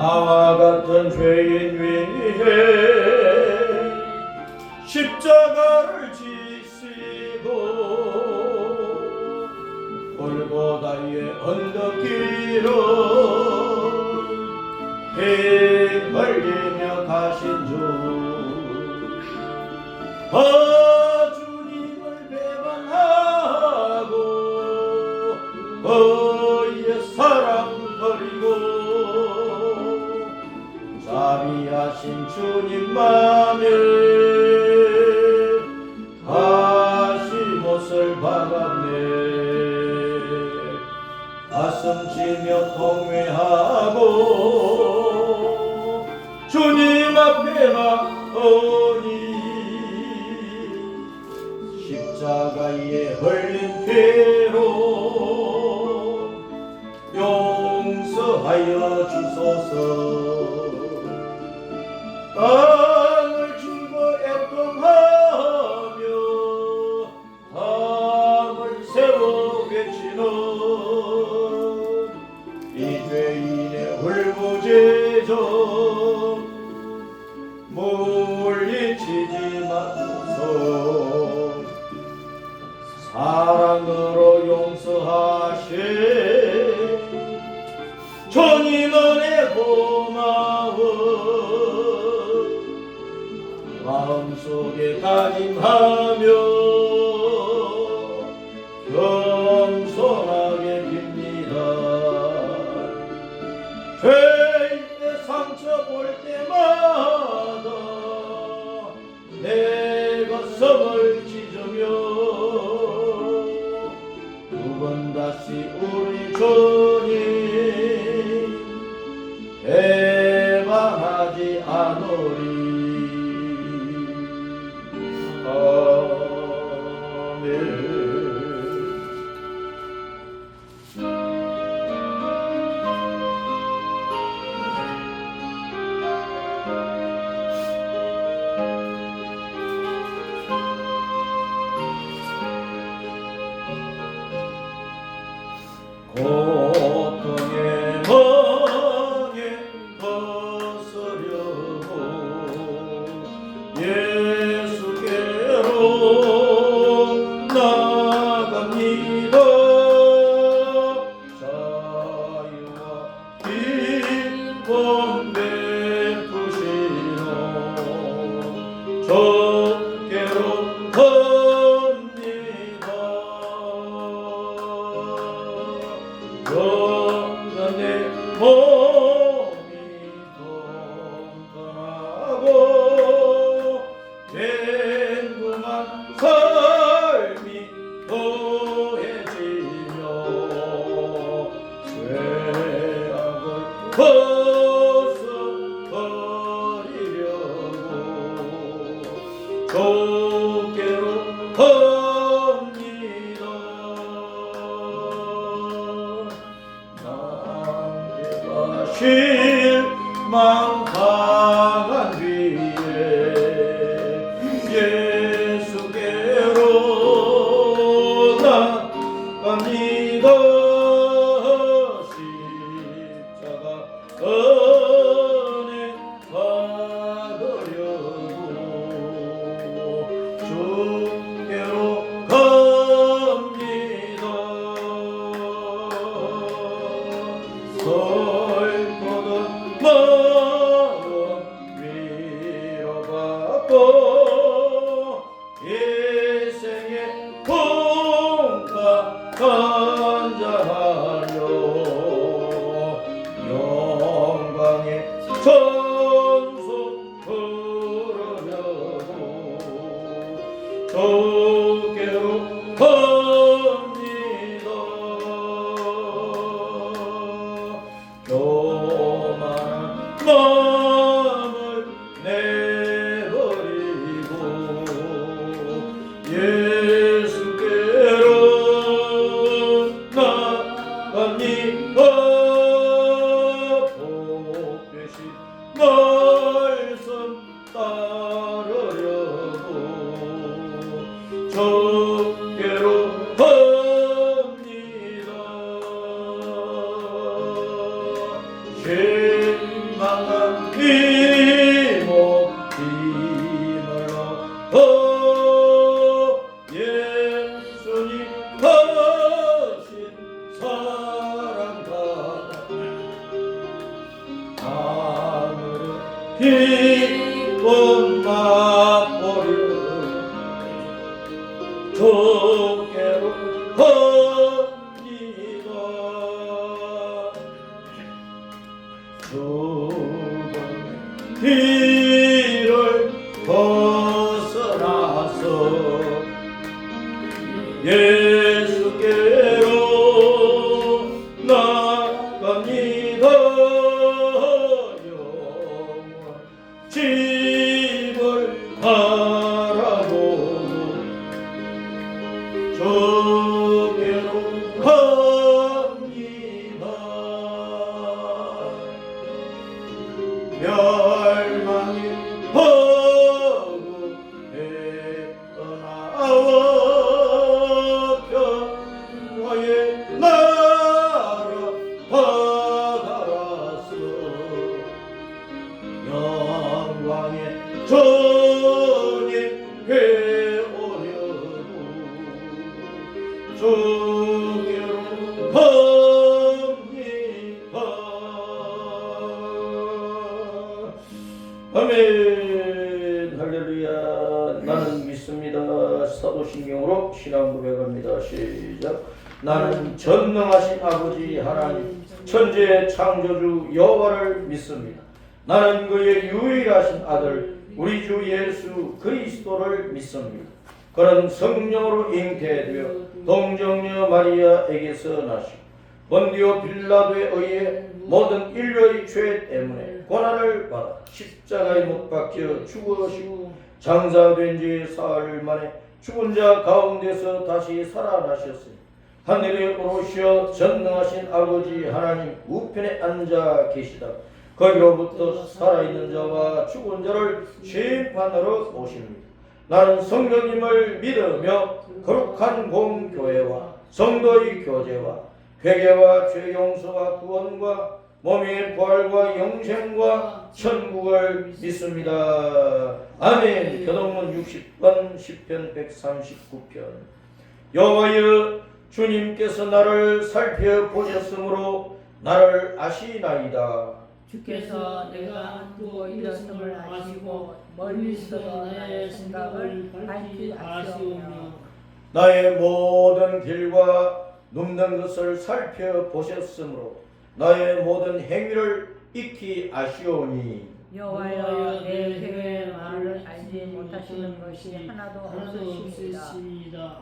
나와 같은 죄인 위해 십자가를 지시고 골고다의 언덕 길을 헤매며 가신 주 주님을 배반하고 옛사랑 버리고 자비하신 주님 맘에 가시못을 박았네. 가슴 치며 통회하고 주님 앞에 나오니 십자가에 흘린 피로 용서하여 주소서. 땅을 주고 애통하며 담을 세워 외치는 이 죄인의 울부짖음 물리치지 마소서. 사랑으로 용서하신 주님 은혜 고마워. 마음속에 다짐하며 겸손하게 빕니다. 죄인의 상처 볼 때마다 내 가슴을 찢으며 두 번 다시 우리 주님 배반하지 않으리. 아멘. 고통의 멍에 벗으려고 예수께로 나갑니다. 자유와 기쁨 베푸시노 주께로 갑니다. 영원의 몸이 건강하고 맹금한 삶이 더해지며 죄악을 벗어버리려고 주께로 갑니다. 실망 당한 뒤에 예수께로 나갑니다. 십자가 은혜 받으려고 주께로 갑니다. 슬프던 마음 위로받고 일생의 풍파 간절하려 영광의 전속 부르려고 주께로 갑니다. 교만한 마음을 내버리고 예수께로 나갑니다. 복되신 말씀 따르려고 주께로 예수께로 나갑니다. 영원 집을 바라보고 저께로 갑니다. 멸망의 거국에 떠나와 평화의 나라 받아서 영광의 전임께 오려고 저기로 갑니다. 아멘. 할렐루야. 나는 믿습니다. 사도신경으로 신앙 고백합니다. 시작. 나는 전능하신 아버지 하나님 천지의 창조주 여호와를 믿습니다. 나는 그의 유일하신 아들 우리 주 예수 그리스도를 믿습니다. 그는 성령으로 잉태되어 동정녀 마리아에게서 나시고 본디오 빌라도에 의해 모든 인류의 죄 때문에 고난을 받아 십자가에 못 박혀 죽으시고 장사된 지 사흘 만에 죽은 자 가운데서 다시 살아나셨으니 하늘에 오르시어 전능하신 아버지 하나님 우편에 앉아 계시다 거기로부터 살아있는 자와 죽은 자를 심판하러 오십니다. 나는 성령님을 믿으며 거룩한 공교회와 성도의 교제와 회개와 죄 용서와 구원과 몸의 부활과 영생과 천국을 믿습니다. 아멘. 교동문 60번 시편 139편. 여호와여 주님께서 나를 살펴보셨으므로 나를 아시나이다. 주께서 내가 안고 일어섬을 아시고 멀리서 나의 생각을 밝히 아시오며 나의 모든 길과 눕는 것을 살펴보셨으므로 나의 모든 행위를 익히 아시오니 여호와여 내 계획의 말을 알지 못하시는 것이 하나도 없으십니다.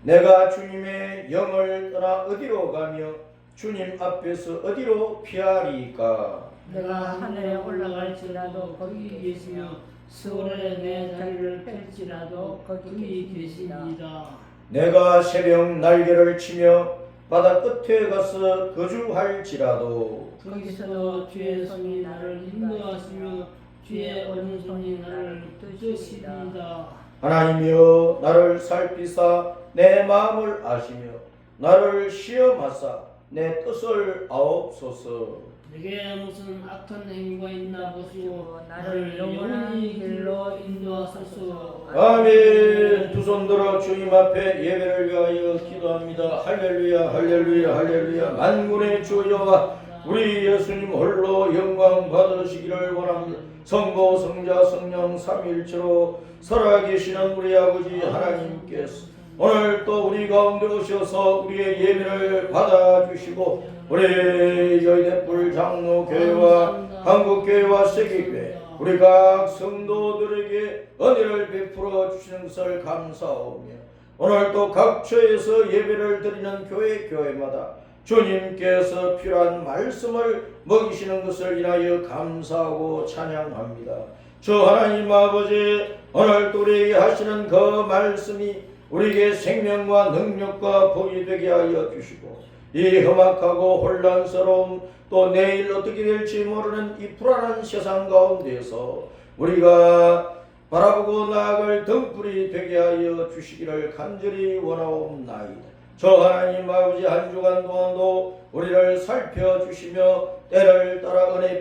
내가 주님의 영을 떠나 어디로 가며 주님 앞에서 어디로 피하리까? 내가 하늘에 올라갈지라도 거기 계시며 스월에 내 다리를 펼지라도 거기 계십니다. 내가 새벽 날개를 치며 바다 끝에 가서 거주할지라도 거기서도 주의 손이 나를 인도하시며 주의 오른손이 나를 붙드십니다. 하나님이여 나를 살피사 내 마음을 아시며 나를 시험하사 내 뜻을 아옵소서. 내게 무슨 악한 행위가 있나 보시오. 나를 영원한 길로 인도하소서. 아멘. 두 손 들어 주님 앞에 예배를 위하여 기도합니다. 할렐루야 할렐루야 할렐루야. 만군의 주 여호와 우리 예수님 홀로 영광 받으시기를 원합니다. 성부 성자 성령 삼위일체로 살아계시는 우리 아버지 하나님께서 오늘 또 우리 가운데 오셔서 우리의 예배를 받아주시고 우리 여의대불 장로교회와 한국교회와 세계교회 우리 각 성도들에게 은혜를 베풀어 주시는 것을 감사하오며 오늘 또 각처에서 예배를 드리는 교회마다 주님께서 필요한 말씀을 먹이시는 것을 인하여 감사하고 찬양합니다. 주 하나님 아버지 오늘 또 우리에게 하시는 그 말씀이 우리에게 생명과 능력과 복이 되게 하여 주시고 이 험악하고 혼란스러운 또 내일 어떻게 될지 모르는 이 불안한 세상 가운데서 우리가 바라보고 나아갈 등불이 되게 하여 주시기를 간절히 원하옵나이다. 저 하나님 아버지 한 주간 동안도 우리를 살펴주시며 때를 따라 은혜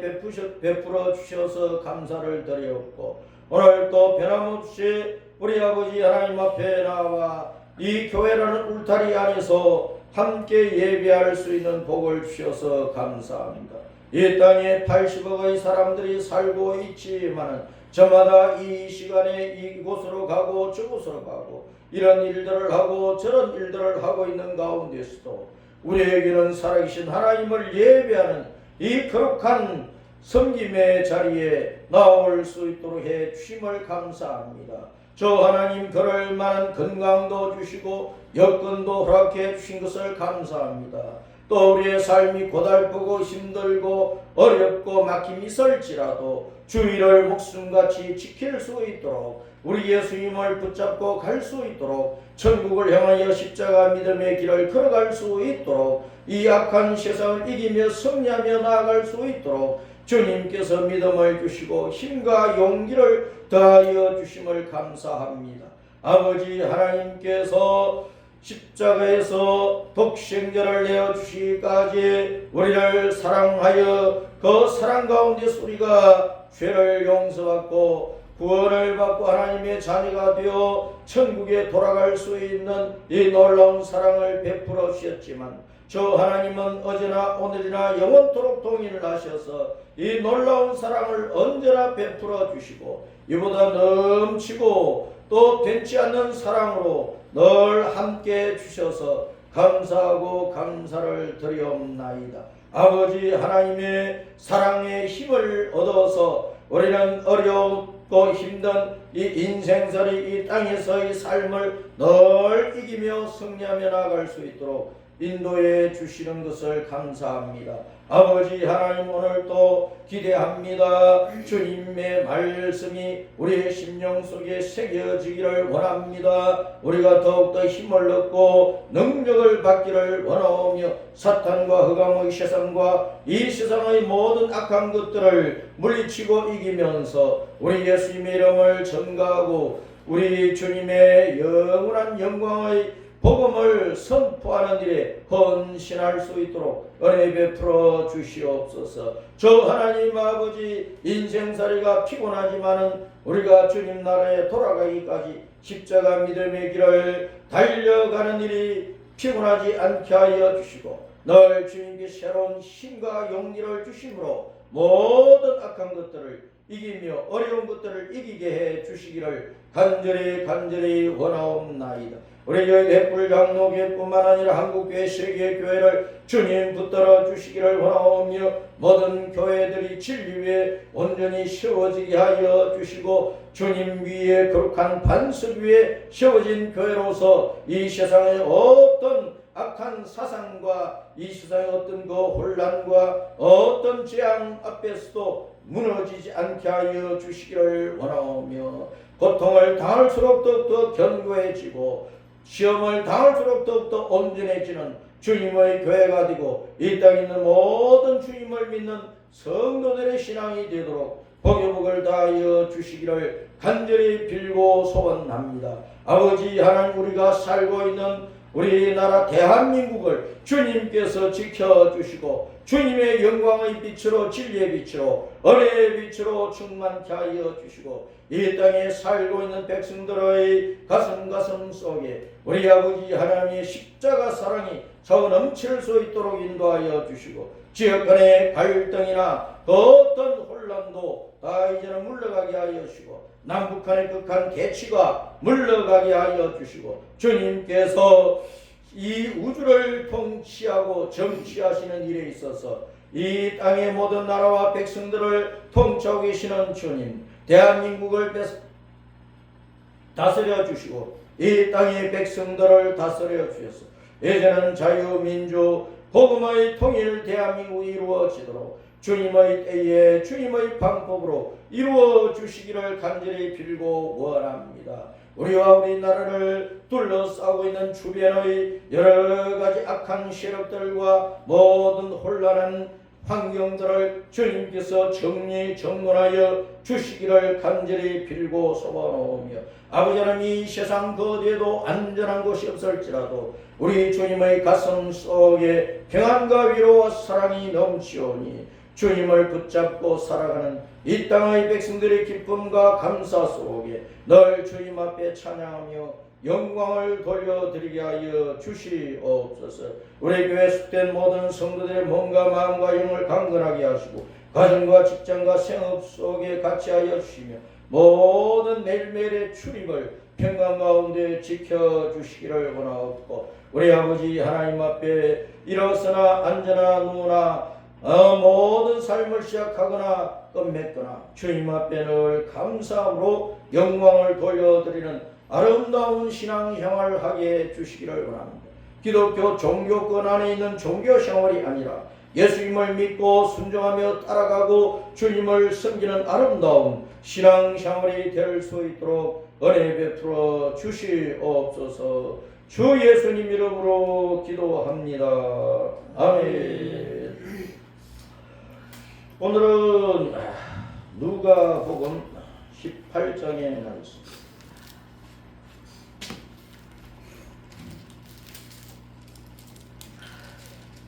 베풀어 주셔서 감사를 드리옵고 오늘 또 변함없이 우리 아버지 하나님 앞에 나와 이 교회라는 울타리 안에서 함께 예배할 수 있는 복을 주셔서 감사합니다. 이 땅에 80억의 사람들이 살고 있지만은 저마다 이 시간에 이곳으로 가고 저곳으로 가고 이런 일들을 하고 저런 일들을 하고 있는 가운데서도 우리에게는 살아계신 하나님을 예배하는 이 거룩한 섬김의 자리에 나올 수 있도록 해 주심을 감사합니다. 저 하나님 그럴 만한 건강도 주시고 여건도 허락해 주신 것을 감사합니다. 또 우리의 삶이 고달프고 힘들고 어렵고 막힘이 있을지라도 주의를 목숨같이 지킬 수 있도록 우리 예수님을 붙잡고 갈 수 있도록 천국을 향하여 십자가 믿음의 길을 걸어갈 수 있도록 이 악한 세상을 이기며 승리하며 나아갈 수 있도록 주님께서 믿음을 주시고 힘과 용기를 더하여 주심을 감사합니다. 아버지 하나님께서 십자가에서 독생자를 내어주시기까지 우리를 사랑하여 그 사랑 가운데서 우리가 죄를 용서받고 구원을 받고 하나님의 자녀가 되어 천국에 돌아갈 수 있는 이 놀라운 사랑을 베풀어 주셨지만 저 하나님은 어제나 오늘이나 영원토록 동의를 하셔서 이 놀라운 사랑을 언제나 베풀어 주시고 이보다 넘치고 또 변치 않는 사랑으로 늘 함께 주셔서 감사하고 감사를 드리옵나이다. 아버지 하나님의 사랑의 힘을 얻어서 우리는 어렵고 힘든 이 인생살이 이 땅에서의 삶을 늘 이기며 승리하며 나아갈 수 있도록 인도해 주시는 것을 감사합니다. 아버지 하나님 오늘도 기대합니다. 주님의 말씀이 우리의 심령 속에 새겨지기를 원합니다. 우리가 더욱더 힘을 얻고 능력을 받기를 원하오며 사탄과 흑암의 세상과 이 세상의 모든 악한 것들을 물리치고 이기면서 우리 예수님의 이름을 전가하고 우리 주님의 영원한 영광의 복음을 선포하는 일에 헌신할 수 있도록 은혜 베풀어 주시옵소서. 저 하나님 아버지 인생살이가 피곤하지만은 우리가 주님 나라에 돌아가기까지 십자가 믿음의 길을 달려가는 일이 피곤하지 않게 하여 주시고 늘 주님께 새로운 힘과 용기를 주심으로 모든 악한 것들을 이기며 어려운 것들을 이기게 해 주시기를 간절히 원하옵나이다. 우리 교회 대불 장로교회뿐만 아니라 한국교회 세계교회를 주님 붙들어 주시기를 원하오며 모든 교회들이 진리 위에 온전히 세워지게 하여 주시고 주님 위에 거룩한 반석 위에 세워진 교회로서 이 세상의 어떤 악한 사상과 이 세상의 어떤 그 혼란과 어떤 재앙 앞에서도 무너지지 않게 하여 주시기를 원하오며 고통을 당할수록 더욱더 견고해지고 시험을 당할수록 더욱더 온전해지는 주님의 교회가 되고 이 땅에 있는 모든 주님을 믿는 성도들의 신앙이 되도록 복의 복을 다하여 주시기를 간절히 빌고 소원합니다. 아버지 하나님 우리가 살고 있는 우리나라 대한민국을 주님께서 지켜주시고 주님의 영광의 빛으로 진리의 빛으로 은혜의 빛으로 충만케 하여 주시고 이 땅에 살고 있는 백성들의 가슴 속에 우리 아버지 하나님의 십자가 사랑이 저 넘칠 수 있도록 인도하여 주시고 지역 간의 갈등이나 어떤 혼란도 다 이제는 물러가게 하여 주시고 남북한의 극한 계치가 물러가게 하여 주시고 주님께서 이 우주를 통치하고 정치하시는 일에 있어서 이 땅의 모든 나라와 백성들을 통치하고 계시는 주님 대한민국을 다스려 주시고 이 땅의 백성들을 다스려 주셔서 이제는 자유민주 복음의 통일 대한민국이 이루어지도록 주님의 때에 주님의 방법으로 이루어 주시기를 간절히 빌고 원합니다. 우리와 우리 나라를 둘러싸고 있는 주변의 여러가지 악한 세력들과 모든 혼란한 환경들을 주님께서 정리정돈하여 주시기를 간절히 빌고 소원하오며 아버지 하나님 이 세상 그 어디에도 안전한 곳이 없을지라도 우리 주님의 가슴 속에 평안과 위로와 사랑이 넘치오니 주님을 붙잡고 살아가는 이 땅의 백성들의 기쁨과 감사 속에 늘 주님 앞에 찬양하며 영광을 돌려드리게 하여 주시옵소서. 우리 교회 속된 모든 성도들의 몸과 마음과 영을 강건하게 하시고 가정과 직장과 생업 속에 같이 하여 주시며 모든 매일매일의 출입을 평강 가운데 지켜주시기를 원하옵고 우리 아버지 하나님 앞에 일어서나 앉으나 누우나 모든 삶을 시작하거나 끝맺거나 주님 앞에 늘 감사함으로 영광을 돌려드리는 아름다운 신앙생활을 하게 해주시기를 원합니다. 기독교 종교권 안에 있는 종교생활이 아니라 예수님을 믿고 순종하며 따라가고 주님을 섬기는 아름다운 신앙생활이 될 수 있도록 은혜 베풀어 주시옵소서. 주 예수님 이름으로 기도합니다. 아멘. 오늘은 누가복음 18장의 말씀.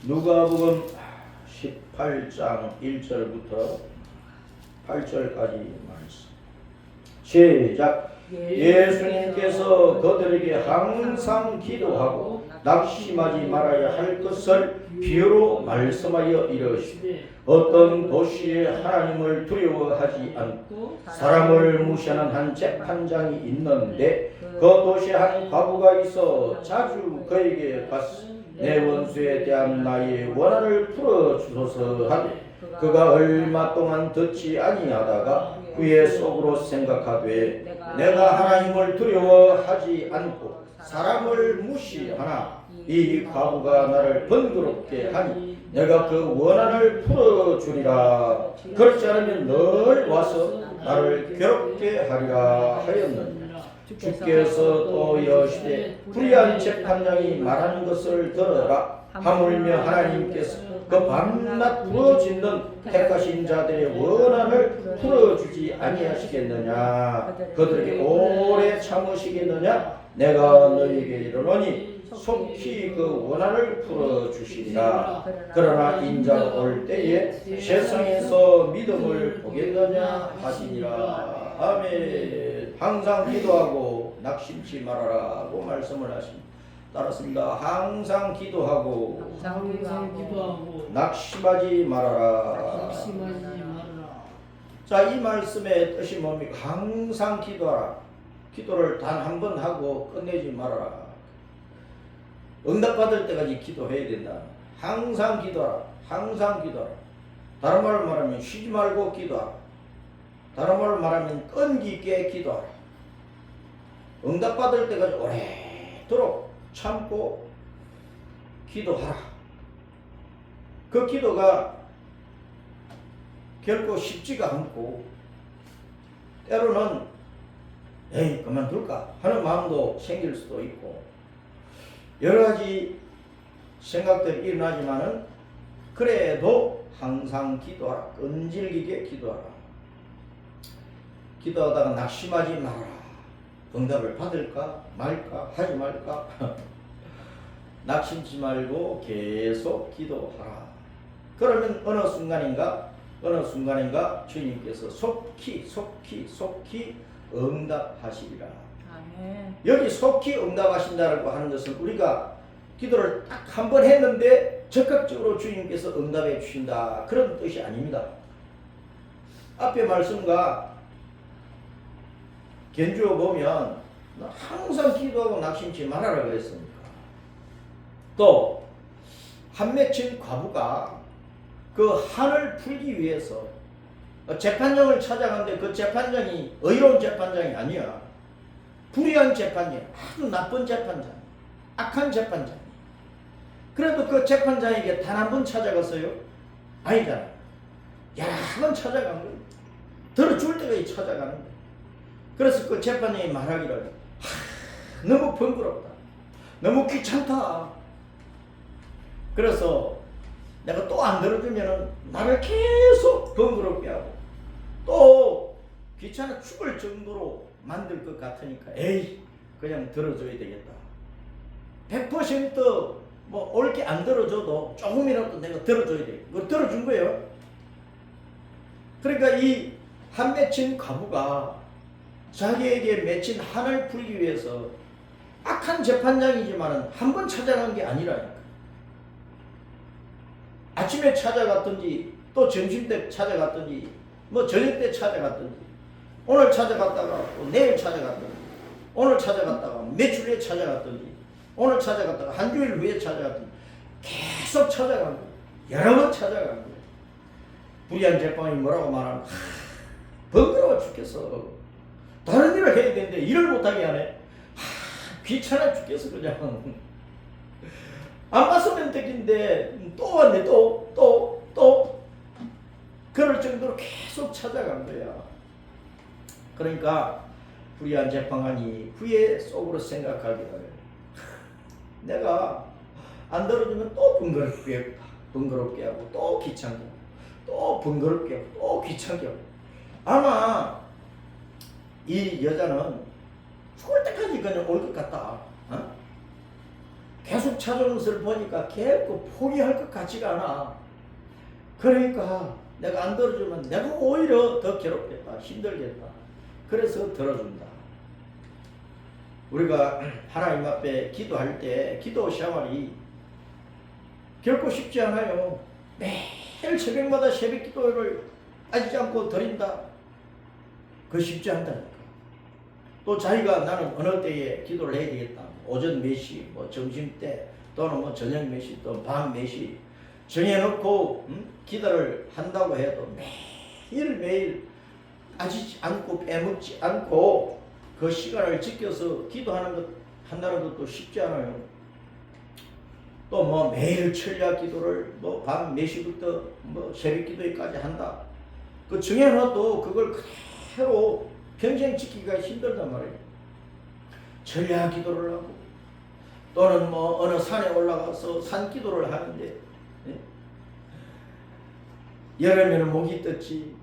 누가복음 18장 1절부터 8절까지 말씀. 시작. 예수님께서 그들에게 항상 기도하고 낙심하지 말아야 할 것을 비유로 말씀하여 이르시되 어떤 도시에 하나님을 두려워하지 않고 사람을 무시하는 한 재판장이 있는데 그 도시에 한 과부가 있어 자주 그에게 가서 내 원수에 대한 나의 원한을 풀어주소서 하되 그가 얼마 동안 듣지 아니하다가 그의 속으로 생각하되 내가 하나님을 두려워하지 않고 사람을 무시하나 이 과부가 나를 번거롭게 하니 내가 그 원한을 풀어주리라. 그렇지 않으면 늘 와서 나를 괴롭게 하리라 하였느니라. 주께서 또 여시되 불의한 재판장이 말하는 것을 들어라. 하물며 하나님께서 그 밤낮 부러지는 택하신 자들의 원한을 풀어주지 아니하시겠느냐. 그들에게 오래 참으시겠느냐. 내가 너희에게 이르노니 속히 그 원한을 풀어주시리라. 그러나 인자가 올 때에 세상에서 믿음을 보겠느냐 하시니라. 아멘. 항상 기도하고 낙심치 말아라고 말씀을 하십니다. 따랐습니다. 항상 기도하고 낙심하지 말아라. 자, 이 말씀의 뜻이 뭡니까? 항상 기도하라. 기도를 단 한 번 하고 끝내지 말아라. 응답받을 때까지 기도해야 된다. 항상 기도하라. 항상 기도하라. 다른 말로 말하면 쉬지 말고 기도하라. 다른 말로 말하면 끈기 있게 기도하라. 응답받을 때까지 오래도록 참고 기도하라. 그 기도가 결코 쉽지가 않고 때로는 에이 그만둘까 하는 마음도 생길 수도 있고 여러 가지 생각들이 일어나지만은 그래도 항상 기도하라. 끈질기게 기도하라. 기도하다가 낙심하지 말아라. 응답을 받을까 말까 하지 말까 낙심치 말고 계속 기도하라. 그러면 어느 순간인가 주님께서 속히 응답하시리라. 아멘. 여기 속히 응답하신다고 하는 것은 우리가 기도를 딱 한 번 했는데 적극적으로 주님께서 응답해 주신다 그런 뜻이 아닙니다. 앞에 말씀과 견주어 보면 항상 기도하고 낙심치 말아라 그랬습니까? 또 한 맺힌 과부가 그 한을 풀기 위해서 재판장을 찾아갔는데 그 재판장이 의로운 재판장이 아니야. 불의한 재판장, 아주 나쁜 재판장, 악한 재판장. 그래도 그 재판장에게 단 한 번 찾아갔어요? 아니잖아. 여러 번 찾아간 거예요. 들어줄 때까지 찾아가는 거예요. 그래서 그 재판장이 말하기를 너무 번거롭다. 너무 귀찮다. 그래서 내가 또 안 들어주면 나를 계속 번거롭게 하고 또 귀찮아 죽을 정도로 만들 것 같으니까 에이 그냥 들어줘야 되겠다. 100% 뭐 옳게 안 들어줘도 조금이라도 내가 들어줘야 돼. 그거 들어준 거예요. 그러니까 이 한 맺힌 과부가 자기에게 맺힌 한을 풀기 위해서 악한 재판장이지만 한 번 찾아간 게 아니라니까. 아침에 찾아갔든지 또 점심때 찾아갔든지 뭐 저녁 때 찾아갔든지 오늘 찾아갔다가 또 내일 찾아갔든지 오늘 찾아갔다가 며칠 후에 찾아갔든지 오늘 찾아갔다가 한 주일 후에 찾아갔든지 계속 찾아간 거예요. 여러 번 찾아간 거예요. 불의한 재판이 뭐라고 말하면 번거로워 죽겠어. 다른 일을 해야 되는데 일을 못하게 하네. 귀찮아 죽겠어 그냥. 안 봤으면 되긴데 또 왔네 또 그럴 정도로 계속 찾아간 거야. 그러니까 불의한 재판관이 후에 속으로 생각하기를 내가 안 들어주면 또 번거롭게 하고 또 귀찮게 하고 또 번거롭게 하고 또 귀찮게 하고. 아마 이 여자는 죽을 때까지 그냥 올 것 같다. 어? 계속 찾아오는 것을 보니까 결코 포기할 것 같지가 않아. 그러니까 내가 안 들어주면 내가 오히려 더 괴롭겠다, 힘들겠다. 그래서 들어준다. 우리가 하나님 앞에 기도할 때 기도 생활이 결코 쉽지 않아요. 매일 새벽마다 새벽 기도를 빠지지 않고 드린다. 그거 쉽지 않다니까. 또 자기가 나는 어느 때에 기도를 해야 되겠다. 오전 몇 시, 뭐 점심 때, 또는 뭐 저녁 몇 시, 또 밤 몇 시 정해놓고 기도를 한다고 해도 매일매일 빠지지 않고 빼먹지 않고 그 시간을 지켜서 기도하는 것 한다는 것도 쉽지 않아요. 또 뭐 매일 철야 기도를 뭐 밤 몇 시부터 뭐 새벽 기도까지 한다. 그 정해놔도 그걸 그대로 평생 지키기가 힘들단 말이에요. 철야 기도를 하고 또는 뭐 어느 산에 올라가서 산 기도를 하는데 여름에는 목이 떴지,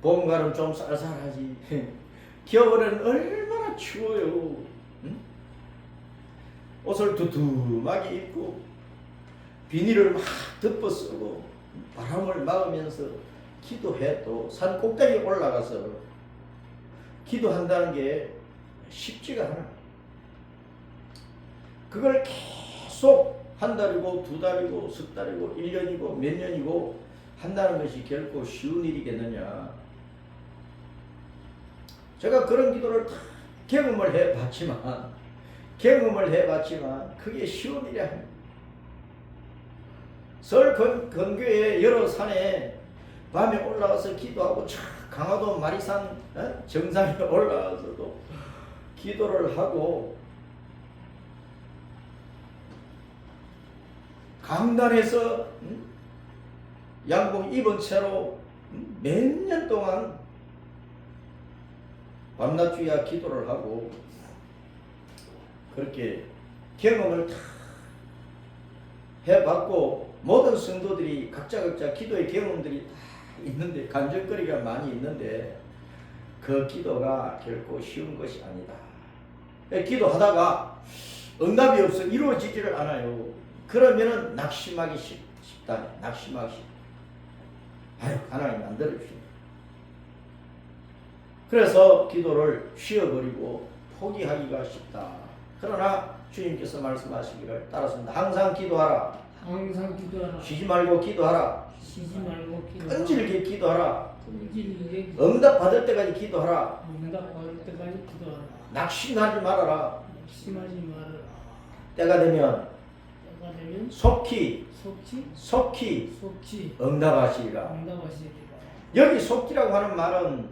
봄가는 좀 쌀쌀하지, 겨울에는 얼마나 추워요. 옷을 두툼하게 입고 비닐을 막 덮어 쓰고 바람을 막으면서 기도해도 산 꼭대기에 올라가서 기도한다는 게 쉽지가 않아. 그걸 계속 한 달이고 두 달이고 석 달이고 1년이고 몇 년이고 한다는 것이 결코 쉬운 일이겠느냐. 제가 그런 기도를 다 경험을 해봤지만 그게 쉬운 일이 아닙니다. 서울 근교에 여러 산에 밤에 올라가서 기도하고 강화도 마리산 정상에 올라가서도 기도를 하고 강단에서 양복 입은 채로 몇 년 동안 밤낮주야 기도를 하고 그렇게 경험을 다 해봤고 모든 성도들이 각자 기도의 경험들이 다 있는데 간증거리가 많이 있는데 그 기도가 결코 쉬운 것이 아니다. 기도하다가 응답이 없어 이루어지지를 않아요. 그러면은 낙심하기 쉽다. 낙심하기 쉽다. 아유 하나님 안 들어주시네. 그래서 기도를 쉬어버리고 포기하기가 쉽다. 그러나 주님께서 말씀하시기를 따랐습니다. 항상 기도하라. 항상 기도하라. 쉬지 말고 기도하라. 쉬지 말고 기도하라. 끈질게 기도하라. 끈질게 응답 받을 때까지 기도하라. 응답 받을 때까지 기도하라. 낙심하지 말아라. 낙심하지 말아라. 때가 되면 속히 속히 응답하시리라. 응답하시리라. 여기 속히라고 하는 말은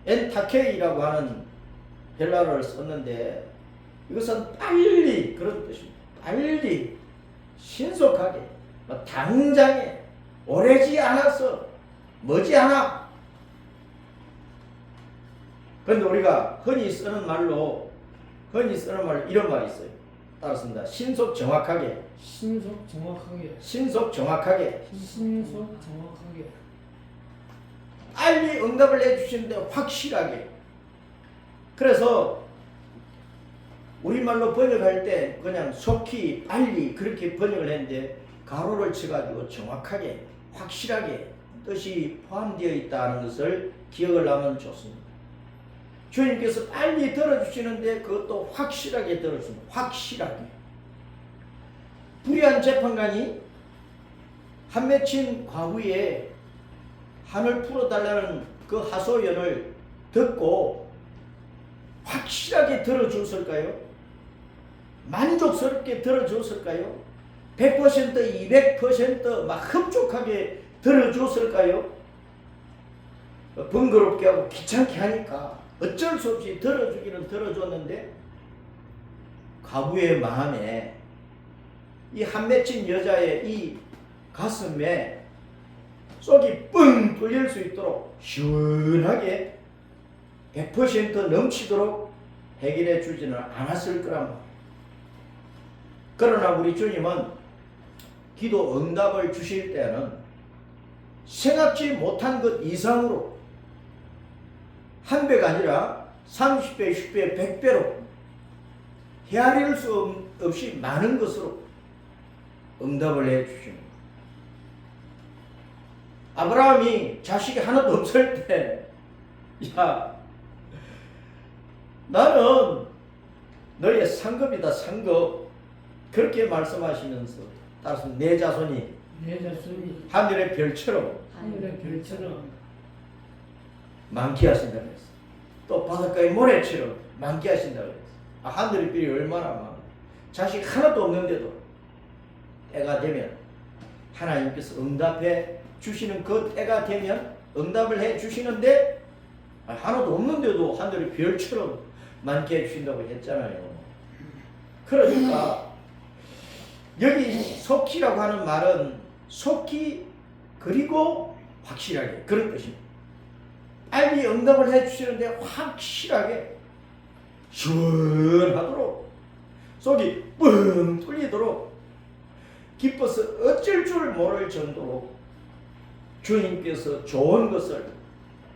엔타케이라고 하는 헬라어를 썼는데 이것은 빨리 그런 뜻입니다. 빨리 신속하게 당장에 오래지 않아서 머지않아. 그런데 우리가 흔히 쓰는 말로 이런 말이 있어요. 따랐습니다. 신속 정확하게. 빨리 응답을 해주시는데 확실하게. 그래서 우리말로 번역할 때 그냥 속히 빨리 그렇게 번역을 했는데 가로를 쳐가지고 정확하게 확실하게 뜻이 포함되어 있다는 것을 기억을 하면 좋습니다. 주님께서 빨리 들어주시는데 그것도 확실하게 들어줍니다. 확실하게. 불의한 재판관이 한 맺힌 과부에 한을 풀어달라는 그 하소연을 듣고 확실하게 들어줬을까요? 만족스럽게 들어줬을까요? 100%, 200% 막 흡족하게 들어줬을까요? 번거롭게 하고 귀찮게 하니까 어쩔 수 없이 들어주기는 들어줬는데 가부의 마음에 이 한 맺힌 여자의 이 가슴에 속이 뻥 뚫릴 수 있도록 시원하게 100% 넘치도록 해결해 주지는 않았을 거란 말이에요. 그러나 우리 주님은 기도 응답을 주실 때는 생각지 못한 것 이상으로 한 배가 아니라 30배, 10배, 100배로 헤아릴 수 없이 많은 것으로 응답을 해 주십니다. 아브라함이 자식이 하나도 없을 때, 야, 나는 너의 상급이다, 상급. 그렇게 말씀하시면서, 따라서 내 자손이 내 자손이 하늘의 별처럼 하늘의 별처럼 많게 하신다고 했어. 또 바닷가의 모래처럼 많게 하신다고 했어. 하늘의 별이 얼마나 많아. 자식 하나도 없는데도 때가 되면 하나님께서 응답해 주시는 그 때가 되면 응답을 해 주시는데 하나도 없는데도 하늘의 별처럼 많게 해주신다고 했잖아요. 그러니까 여기 속히라고 하는 말은 속히 그리고 확실하게 그런 뜻입니다. 빨리 응답을 해주시는데 확실하게 시원하도록 속이 뻥 뚫리도록 기뻐서 어쩔 줄 모를 정도로 주님께서 좋은 것을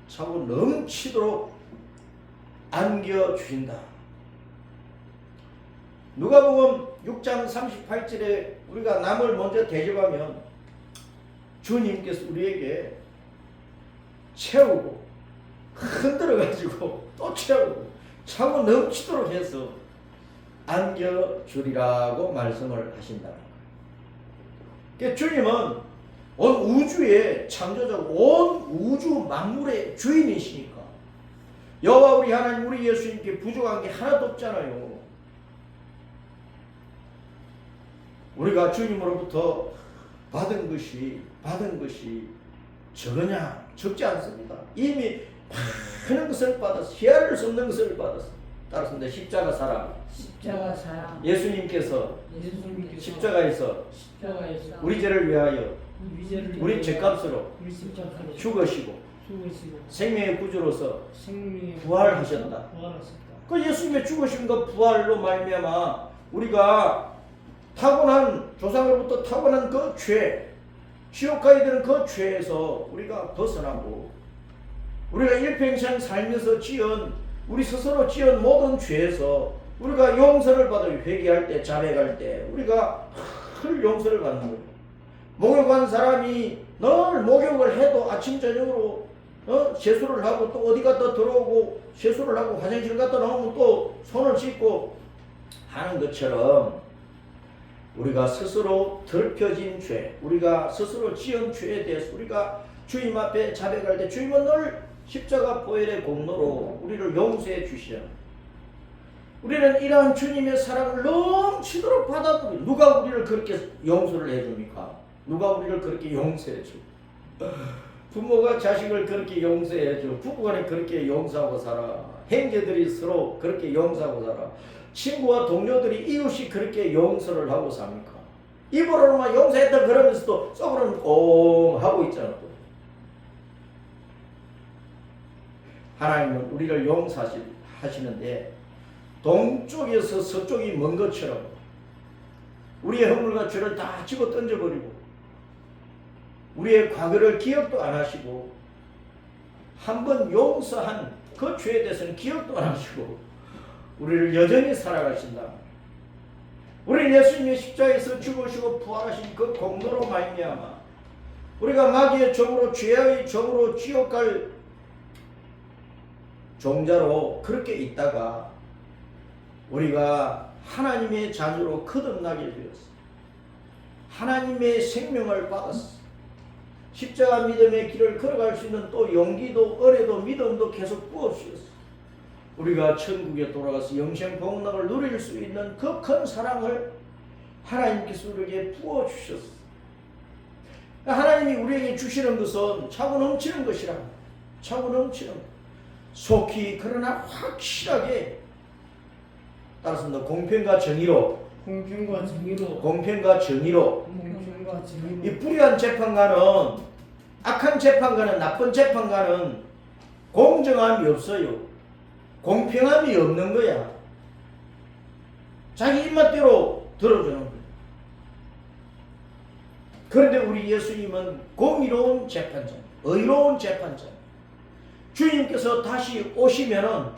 차고 넘치도록 안겨주신다. 누가복음 6장 38절에 우리가 남을 먼저 대접하면 주님께서 우리에게 채우고 흔들어가지고 또 채우고 차고 넘치도록 해서 안겨주리라고 말씀을 하신다. 그러니까 주님은 온 우주의 창조자고 온 우주 만물의 주인이시니까 여호와 우리 하나님 우리 예수님께 부족한 게 하나도 없잖아요. 우리가 주님으로부터 받은 것이 적으냐? 적지 않습니다. 이미 많은 것을 받았어. 헤아릴 수 없는 것을 받았어. 따라서 십자가 사랑. 십자가 사랑. 예수님께서 십자가에서 우리 우리 죄를 위하여 죄를 우리 죄값으로 우리 십자가로 죽으시고 죽으시고 생명의 구주로서 생명의 부활하셨다. 부활하셨다. 그 예수님의 죽으심과 부활로 말미암아 우리가 타고난 조상으로부터 타고난 그 죄, 지옥 가야 되는 그 죄에서 우리가 벗어나고 우리가 일평생 살면서 우리 스스로 지은 모든 죄에서 우리가 용서를 받아요. 회개할 때, 자백할 때 우리가 큰 용서를 받는 거예요. 목욕한 사람이 늘 목욕을 해도 아침 저녁으로 세수를 하고 또 어디 갔다 들어오고 세수를 하고 화장실 갔다 나오면 또 손을 씻고 하는 것처럼 우리가 스스로 더럽혀진 죄, 우리가 스스로 지은 죄에 대해서 우리가 주님 앞에 자백할 때 주님은 늘 십자가 보혈의 공로로 우리를 용서해 주시잖아요. 우리는 이러한 주님의 사랑을 넘치도록 받아들여요. 누가 우리를 그렇게 용서를 해줍니까? 누가 우리를 그렇게 용서해줘? 부모가 자식을 그렇게 용서해줘. 부부간에 그렇게 용서하고 살아. 형제들이 서로 그렇게 용서하고 살아. 친구와 동료들이 이웃이 그렇게 용서를 하고 삽니까? 입으로만 용서했다 그러면서도 속으로는 꽁 하고 있잖아. 또. 하나님은 우리를 용서하시는데 동쪽에서 서쪽이 먼 것처럼 우리의 허물과 죄를 다 집어 던져버리고 우리의 과거를 기억도 안 하시고 한번 용서한 그 죄에 대해서는 기억도 안 하시고 우리를 여전히 살아가신다. 우리 예수님의 십자가에서 죽으시고 부활하신 그 공로로 말미암아 우리가 마귀의 종으로 죄의 종으로 지옥 갈 종자로 그렇게 있다가 우리가 하나님의 자녀로 거듭나게 되었어. 하나님의 생명을 받았어. 십자가 믿음의 길을 걸어갈 수 있는 또 용기도 은혜도 믿음도 계속 부어주셨어. 우리가 천국에 돌아가서 영생 복락을 누릴 수 있는 그 큰 사랑을 하나님께서 우리에게 부어주셨어. 하나님이 우리에게 주시는 것은 차고 넘치는 것이라. 차고 넘치는 것. 속히 그러나 확실하게 따라서 공평과 정의로 공평과 정의로 공평과 정의로 공평과 정의로 이 불의한 재판관은 악한 재판관은 나쁜 재판관은 공정함이 없어요. 공평함이 없는 거야. 자기 입맛대로 들어주는 거야. 그런데 우리 예수님은 공의로운 재판장, 의로운 재판장. 주님께서 다시 오시면은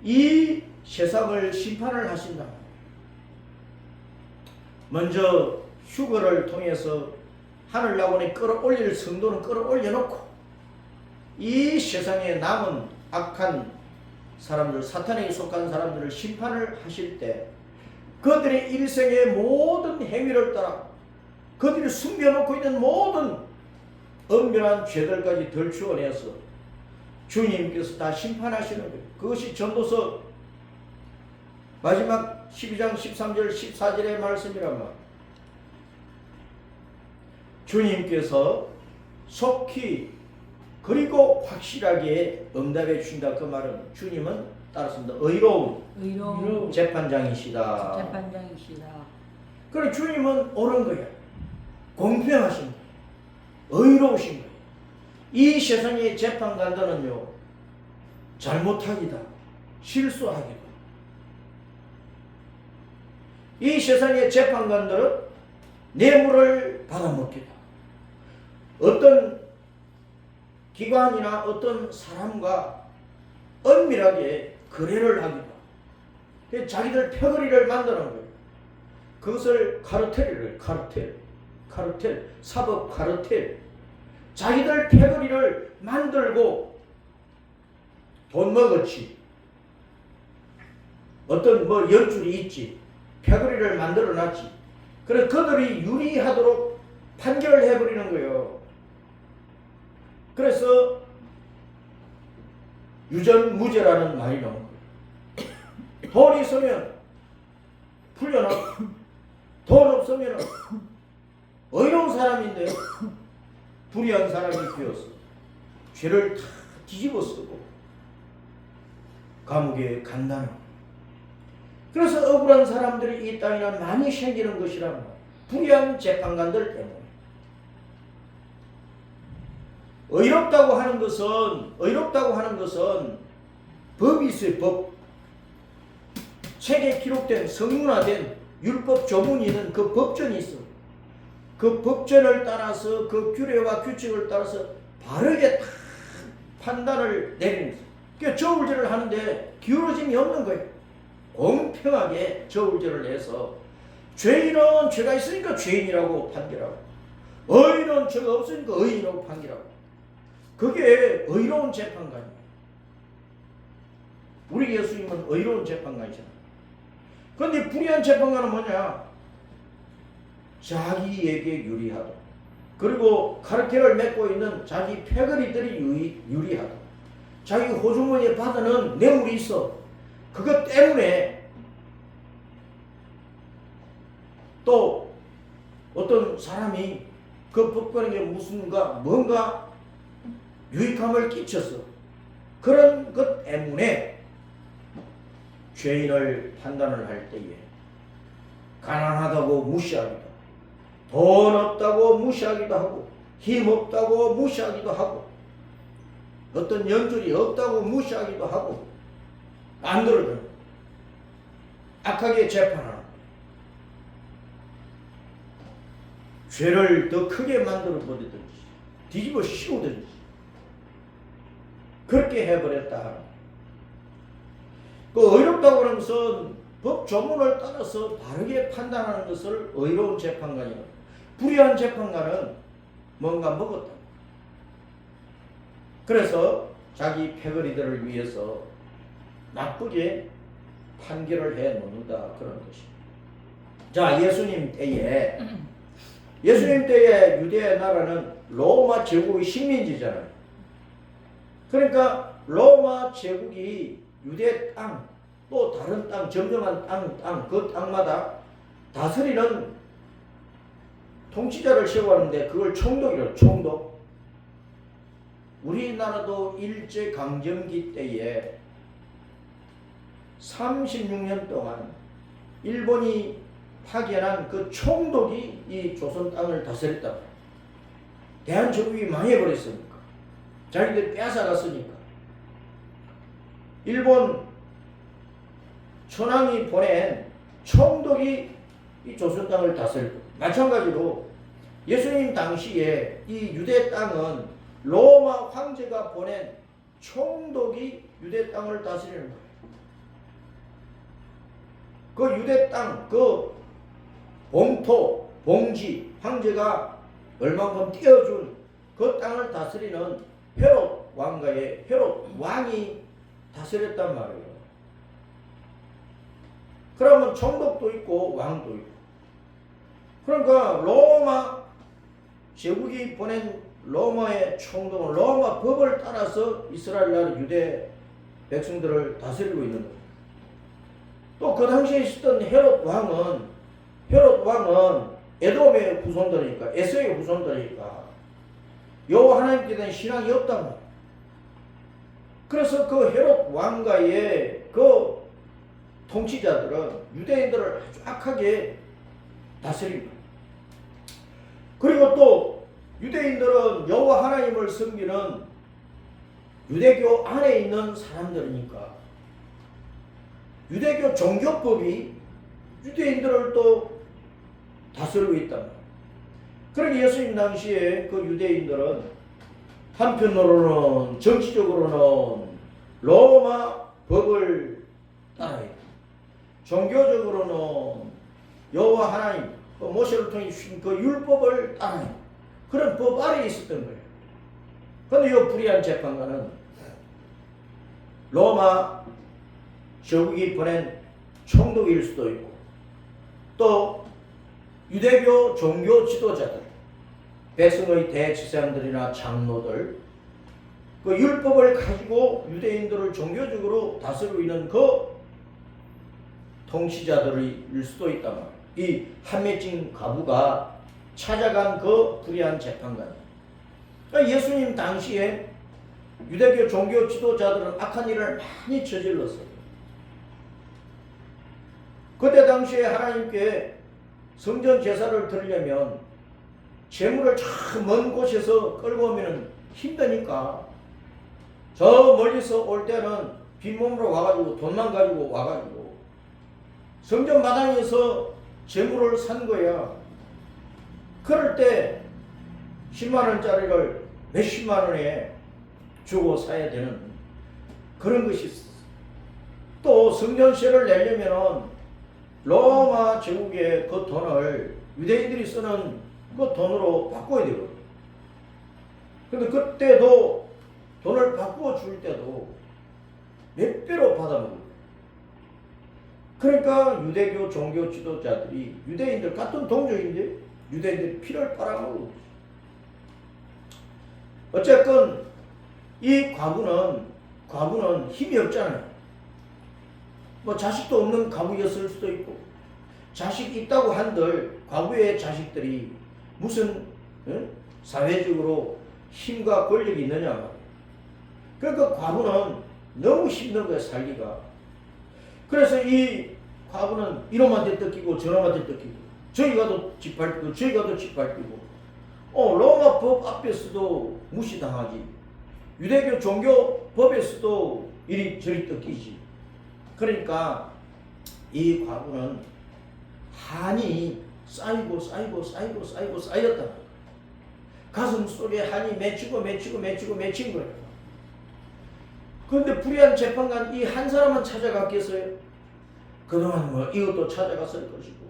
이 세상을 심판을 하신다. 먼저 휴거를 통해서 하늘나라에 끌어올릴 성도는 끌어올려놓고 이 세상에 남은 악한 사람들, 사탄에게 속한 사람들을 심판을 하실 때 그들의 일생의 모든 행위를 따라 그들이 숨겨놓고 있는 모든 엄밀한 죄들까지 덜추어내서 주님께서 다 심판하시는 거예요. 그것이 전도서 마지막 12장 13절 14절의 말씀이란 말이에요. 주님께서 속히 그리고 확실하게 응답해 주신다. 그 말은 주님은 따랐습니다. 의로운 재판장이시다. 재판장이시다. 그래 주님은 옳은 거야. 공평하신 거야. 의로우신 거야. 이 세상의 재판관들은요 잘못하기다. 실수하기다. 이 세상의 재판관들은 뇌물을 받아먹기다. 어떤 기관이나 어떤 사람과 은밀하게 거래를 하기다. 자기들 패거리를 만드는 거예요. 그것을 카르텔, 사법 카르텔. 자기들 패거리를 만들고 돈 먹었지. 어떤 연줄이 있지. 패거리를 만들어 놨지. 그래서 그들이 유리하도록 판결을 해버리는 거예요. 그래서 유전무죄라는 말이 나온 거예요. 돈 있으면 풀려나고 돈 없으면 의로운 사람인데 불의한 사람이 되어서 죄를 다 뒤집어 쓰고 감옥에 간다는 거예요. 그래서 억울한 사람들이 이 땅에 많이 생기는 것이란 말이에요. 불의한 재판관들 때문에. 의롭다고 하는 것은 법이 있어요. 법. 책에 기록된 성문화된 율법 조문이 있는 그 법전이 있어. 그 법전을 따라서 그 규례와 규칙을 따라서 바르게 다 판단을 내리는 거예요. 그러니까 저울질을 하는데 기울어짐이 없는 거예요. 공평하게 저울질을 해서 죄인은 죄가 있으니까 죄인이라고 판결하고 의인은 죄가 없으니까 의인이라고 판결하고 그게 의로운 재판관이에요. 우리 예수님은 의로운 재판관이잖아요. 그런데 불의한 재판관은 뭐냐? 자기에게 유리하다. 그리고 카르텔을 맺고 있는 자기 패거리들이 유리하다. 자기 호주머니에 받아는 뇌물이 있어. 그것 때문에 또 어떤 사람이 그 법관에게 뭔가 유익함을 끼쳤어. 그런 것 때문에 죄인을 판단을 할 때에 가난하다고 무시하기도 하고 돈 없다고 무시하기도 하고 힘 없다고 무시하기도 하고 어떤 연줄이 없다고 무시하기도 하고 안 들어주는 악하게 재판하는 거예요. 죄를 더 크게 만들어 버리든지 뒤집어 씌우든지 그렇게 해버렸다. 그 의롭다고 하는 것은 법 조문을 따라서 바르게 판단하는 것을 의로운 재판관이라고. 불의한 재판관은 뭔가 먹었다. 그래서 자기 패거리들을 위해서 나쁘게 판결을 해 놓는다. 그런 것입니다. 자, 예수님 때에 유대 나라는 로마 제국의 식민지잖아요. 그러니까 로마 제국이 유대 땅, 또 다른 땅, 점령한 땅, 그 땅마다 다스리는 통치자를 세워하는데 그걸 총독이라고. 총독. 우리나라도 일제강점기 때에 36년 동안 일본이 파견한 그 총독이 이 조선 땅을 다스렸단 말이에요. 대한제국이 망해버렸으니까. 자기들 빼앗아갔으니까. 일본 천황이 보낸 총독이 이 조선 땅을 다스렸고, 마찬가지로 예수님 당시에 이 유대 땅은 로마 황제가 보낸 총독이 유대 땅을 다스리는 거예요. 그 유대 땅, 그 봉토, 봉지, 황제가 얼만큼 띄워준 그 땅을 다스리는 헤롯 왕가의 헤롯 왕이 다스렸단 말이에요. 그러면 총독도 있고 왕도 있고. 그러니까 로마 제국이 보낸 로마의 총독은 로마 법을 따라서 이스라엘 나라 유대 백성들을 다스리고 있는 거예요. 또 그 당시에 있었던 헤롯 왕은 에돔의 후손들이니까, 에서의 후손들이니까 여호와 하나님께 대한 신앙이 없단 말이에요. 그래서 그 헤롯 왕가의 그 통치자들은 유대인들을 아주 악하게 다스립니다. 그리고 또 유대인들은 여호와 하나님을 섬기는 유대교 안에 있는 사람들이니까 유대교 종교법이 유대인들을 또 다스리고 있단 말이에요. 그러니 예수님 당시에 그 유대인들은 한편으로는 정치적으로는 로마 법을 따라야 돼요. 종교적으로는 여호와 하나님, 모세를 통해 주신 그 율법을 따라야 돼요. 그런 법 아래에 있었던 거예요. 그런데 이 불의한 재판관은 로마 제국이 보낸 총독일 수도 있고, 또 유대교 종교 지도자들, 백성의 대제사장들이나 장로들, 그 율법을 가지고 유대인들을 종교적으로 다스리고 있는 그 통치자들일 수도 있단 말이에요. 이 한맺힌 과부가 찾아간 그 불의한 재판관. 그러니까 예수님 당시에 유대교 종교 지도자들은 악한 일을 많이 저질렀어요. 그때 당시에 하나님께 성전 제사를 드리려면 제물을 저 먼 곳에서 끌고 오면 힘드니까 저 멀리서 올 때는 빈몸으로 와가지고 돈만 가지고 와가지고 성전 마당에서 제물을 산 거야. 그럴 때 10만 원짜리를 몇십만 원에 주고 사야 되는 그런 것이 있어. 또 성전세를 내려면은 로마 제국의 그 돈을 유대인들이 쓰는 그 돈으로 바꿔야 되거든. 근데 그때도 돈을 바꾸어 줄 때도 몇 배로 받아먹어요. 그러니까 유대교 종교 지도자들이 유대인들 같은 동족인데 유대인들이 피를 빨아먹고, 어쨌건 이 과부는 힘이 없잖아요. 뭐 자식도 없는 과부였을 수도 있고, 자식 있다고 한들 과부의 자식들이 무슨 사회적으로 힘과 권력이 있느냐 말이에요. 그러니까 과부는 너무 힘든 거야, 살기가. 그래서 이 과부는 이놈한테 뜯기고 저놈한테 뜯기고, 저기 가도 짓밟히고 저기 가도 짓밟히고, 로마 법 앞에서도 무시당하지, 유대교 종교 법에서도 이리저리 뜯기지. 그러니까 이 과부는 한이 쌓였다. 가슴 속에 한이 맺힌 거예요. 그런데 불의한 재판관 이 한 사람만 찾아갔겠어요? 그동안 뭐 이것도 찾아갔을 것이고,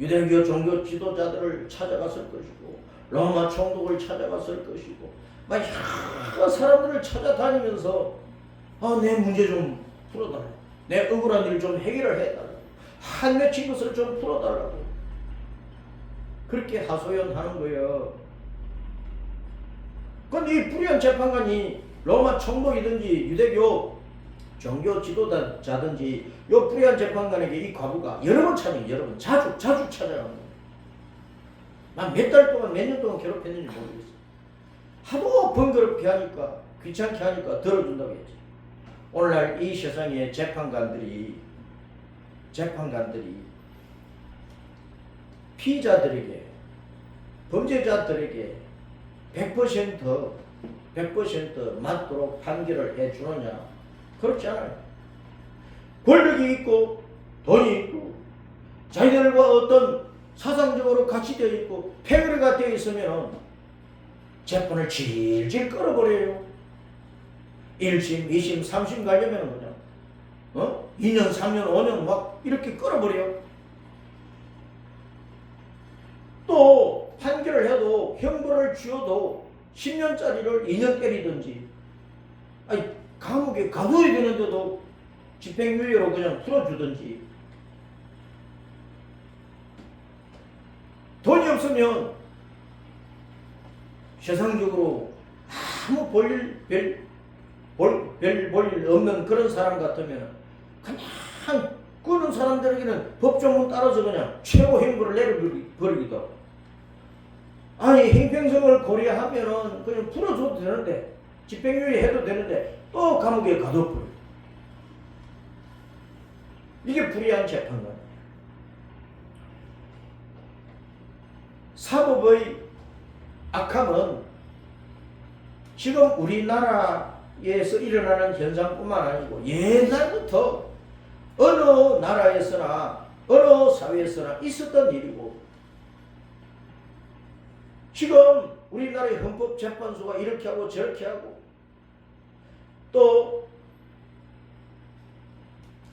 유대교 종교 지도자들을 찾아갔을 것이고, 로마 총독을 찾아갔을 것이고, 막 여러 사람들을 찾아다니면서 내 문제 좀 풀어달라, 내 억울한 일 좀 해결을 해달라고, 한 맺힌 것을 좀 풀어달라고 그렇게 하소연하는 거예요. 그런데 이 불의한 재판관이 로마 총독이든지 유대교 종교 지도자든지 이 불의한 재판관에게 이 과부가 여러 번 찾아요. 자주 찾아가는 거예요. 난 몇 달 동안 몇 년 동안 괴롭혔는지 모르겠어. 하도 번거롭게 하니까, 귀찮게 하니까 들어준다고 했지. 오늘날 이 세상의 재판관들이 피의자들에게, 범죄자들에게 100% 맞도록 판결을 해주느냐? 그렇지 않아요. 권력이 있고 돈이 있고 자기들과 어떤 사상적으로 같이 되어 있고 패거리가 되어 있으면 재판을 질질 끌어버려요. 1심, 2심, 3심 가려면 그냥 2년, 3년, 5년 막 이렇게 끌어버려요. 또 판결을 해도 형벌을 주어도 10년짜리를 2년 때리든지, 아니 감옥에 가둬야 되는데도 집행유예로 그냥 풀어주든지. 돈이 없으면 세상적으로 아무 볼 일 없는 그런 사람 같으면 그냥 끄는 사람들에게는 법조문 따라서 그냥 최고 형벌을 내려버리기도 하고, 아니 행평성을 고려하면은 그냥 풀어줘도 되는데, 집행유예 해도 되는데 또 감옥에 가둬버려. 이게 불의한 재판관이에요. 사법의 악함은 지금 우리나라에서 일어나는 현상뿐만 아니고 옛날부터 어느 나라에서나 어느 사회에서나 있었던 일이고, 지금 우리나라의 헌법재판소가 이렇게 하고 저렇게 하고, 또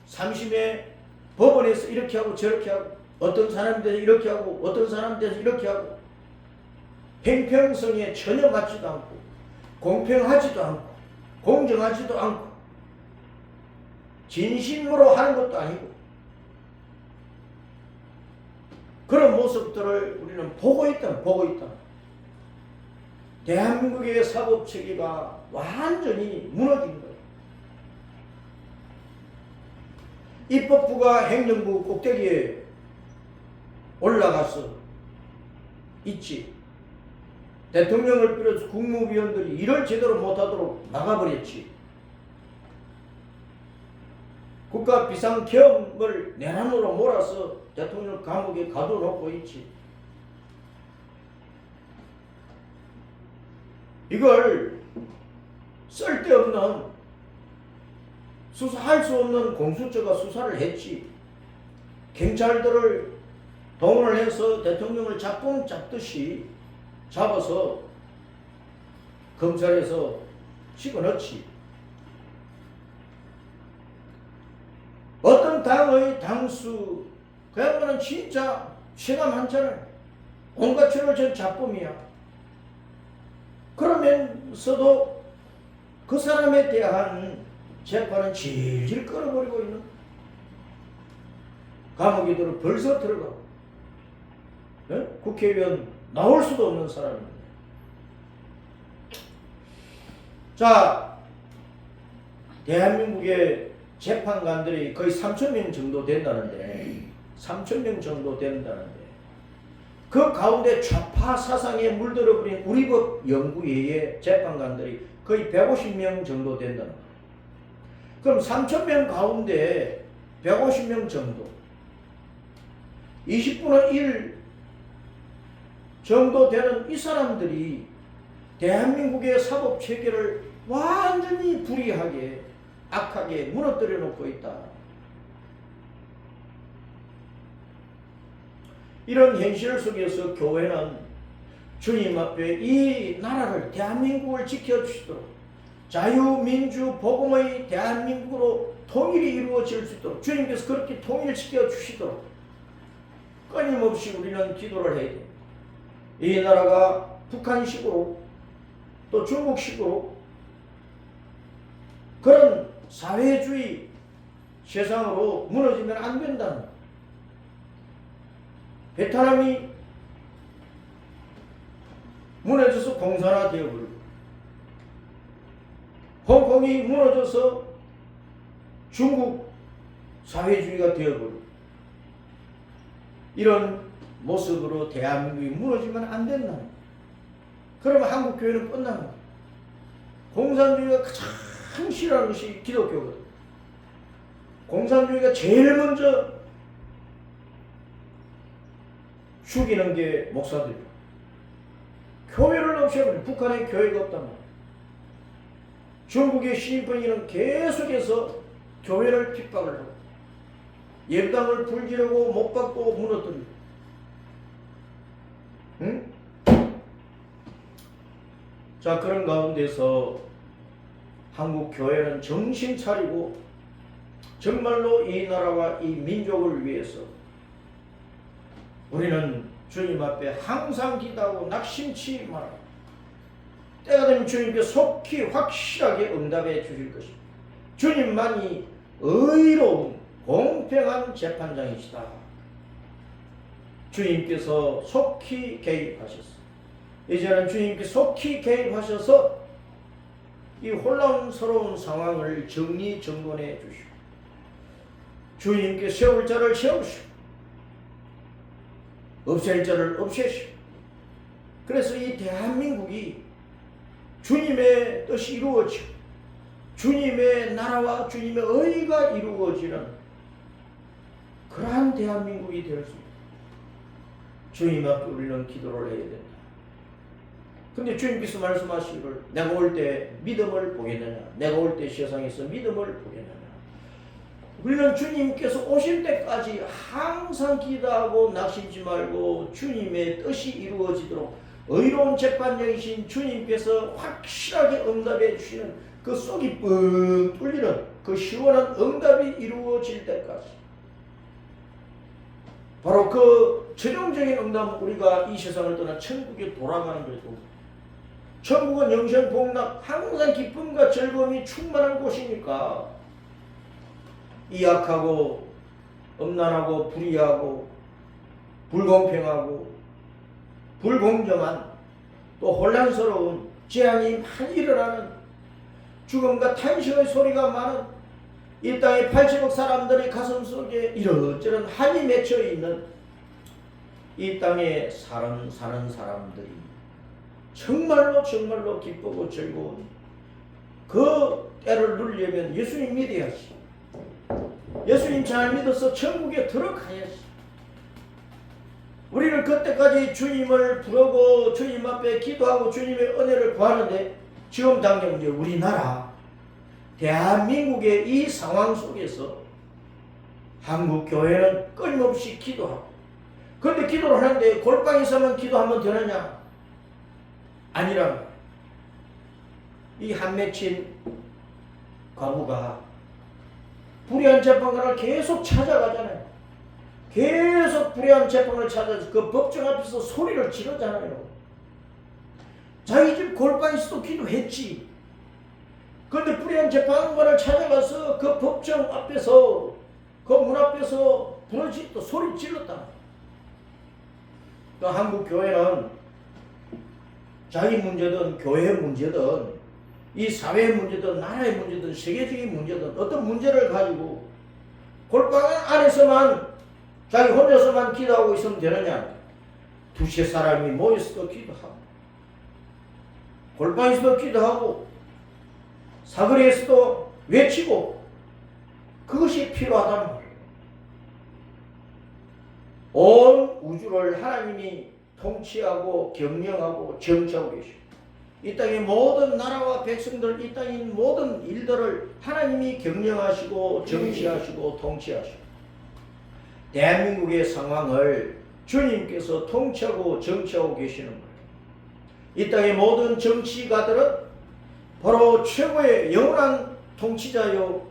3심의 법원에서 이렇게 하고 저렇게 하고, 어떤 사람에 대해서 이렇게 하고 어떤 사람에 대해서 이렇게 하고, 행평성에 전혀 맞지도 않고 공평하지도 않고 공정하지도 않고 진심으로 하는 것도 아니고, 그런 모습들을 우리는 보고 있다. 대한민국의 사법체계가 완전히 무너진 거예요. 입법부가 행정부 꼭대기에 올라가서 있지. 대통령을 비롯해서 국무위원들이 일을 제대로 못하도록 막아버렸지. 국가 비상계엄을 내란으로 몰아서 대통령 감옥에 가둬놓고 있지. 이걸 쓸데없는, 수사할 수 없는 공수처가 수사를 했지. 경찰들을 동원을 해서 대통령을 잡봉 잡듯이 잡아서 검찰에서 집어넣지. 어떤 당의 당수, 그 양반은 진짜 체감 많잖아요. 온갖 죄를 전 잡범이야. 그러면서도 그 사람에 대한 재판은 질질 끌어버리고 있는, 감옥에 벌써 들어가고, 국회의원 나올 수도 없는 사람입니다. 자, 대한민국의 재판관들이 거의 3,000명 정도 된다는데, 그 가운데 좌파 사상에 물들어버린 우리법 연구회의 재판관들이 거의 150명 정도 된다는 거예요. 그럼 3,000명 가운데 150명 정도, 20분의 1 정도 되는 이 사람들이 대한민국의 사법체계를 완전히 불의하게, 악하게 무너뜨려 놓고 있다. 이런 현실 속에서 교회는 주님 앞에 이 나라를, 대한민국을 지켜주시도록, 자유민주 복음의 대한민국으로 통일이 이루어질 수 있도록, 주님께서 그렇게 통일시켜 주시도록 끊임없이 우리는 기도를 해야 됩니다. 이 나라가 북한식으로 또 중국식으로 그런 사회주의 세상으로 무너지면 안 된다는 거예요. 베트남이 무너져서 공산화 되어버리고, 홍콩이 무너져서 중국 사회주의가 되어버리고, 이런 모습으로 대한민국이 무너지면 안 된다. 그러면 한국교회는 끝나는 거예요. 공산주의가 가장 싫어하는 것이 기독교거든. 공산주의가 제일 먼저 죽이는 게 목사들이에요. 교회를 없애버려. 북한에 교회가 없단 말이에요. 중국의 시진핑은 계속해서 교회를 핍박을 하고 예배당을 불지르고 못 박고 무너뜨리고, 응? 자, 그런 가운데서 한국 교회는 정신 차리고 정말로 이 나라와 이 민족을 위해서 우리는 주님 앞에 항상 기도하고 낙심치 말아요. 때가 되면 주님께 속히 확실하게 응답해 주실 것입니다. 주님만이 의로운 공평한 재판장이시다. 주님께서 속히 개입하셨습니다. 이제는 주님께 속히 개입하셔서 이 혼란스러운 상황을 정리정돈해 주시고 주님께 세울 자를 세우시고 없앨 자를 없애시고, 그래서 이 대한민국이 주님의 뜻이 이루어지고 주님의 나라와 주님의 의가 이루어지는 그러한 대한민국이 될 수 있다. 주님 앞에 우리는 기도를 해야 된다. 근데 주님께서 말씀하시기를 내가 올 때 믿음을 보겠느냐, 내가 올 때 세상에서 믿음을 보겠느냐. 우리는 주님께서 오실 때까지 항상 기도하고 낙심지 말고 주님의 뜻이 이루어지도록 의로운 재판장이신 주님께서 확실하게 응답해 주시는 그 속이 뻥 뚫리는 그 시원한 응답이 이루어질 때까지, 바로 그 최종적인 응답은 우리가 이 세상을 떠나 천국에 돌아가는 것이고, 천국은 영생복락 항상 기쁨과 즐거움이 충만한 곳이니까 이 악하고 음란하고 불의하고 불공평하고 불공정한 또 혼란스러운 재앙이 많이 일어나는, 죽음과 탄식의 소리가 많은 이 땅의 80억 사람들의 가슴 속에 이런저런 한이 맺혀 있는 이 땅에 사는 사람들이 정말로 기쁘고 즐거운 그 때를 누리려면 예수님 믿어야지. 예수님 잘 믿어서 천국에 들어가야지. 우리는 그때까지 주님을 부르고 주님 앞에 기도하고 주님의 은혜를 구하는데, 지금 당장 이제 우리나라 대한민국의 이 상황 속에서 한국 교회는 끊임없이 기도하고, 그런데 기도를 하는데 골방에서만 기도하면 되느냐? 아니란 말이에요. 이 한 맺힌 과부가 불의한 재판관을 계속 찾아가잖아요. 계속 불의한 재판을 찾아서 그 법정 앞에서 소리를 지르잖아요. 자기 집 골방에서도 기도했지. 그런데 불의한 재판관을 찾아가서 그 법정 앞에서 그 문 앞에서 부르짖고 소리 질렀다. 그 한국 교회는 자기 문제든 교회 문제든 이 사회 문제든 나라의 문제든 세계적인 문제든 어떤 문제를 가지고 골방 안에서만 자기 혼자서만 기도하고 있으면 되느냐? 두세 사람이 모여서도 기도하고 골방에서도 기도하고 사거리에서도 외치고, 그것이 필요하단 말이에요. 온 우주를 하나님이 통치하고 경영하고 정치하고 계시고, 이 땅의 모든 나라와 백성들, 이 땅의 모든 일들을 하나님이 경영하시고 정치하시고 통치하시고, 대한민국의 상황을 주님께서 통치하고 정치하고 계시는 거예요. 이 땅의 모든 정치가들은 바로 최고의 영원한 통치자요,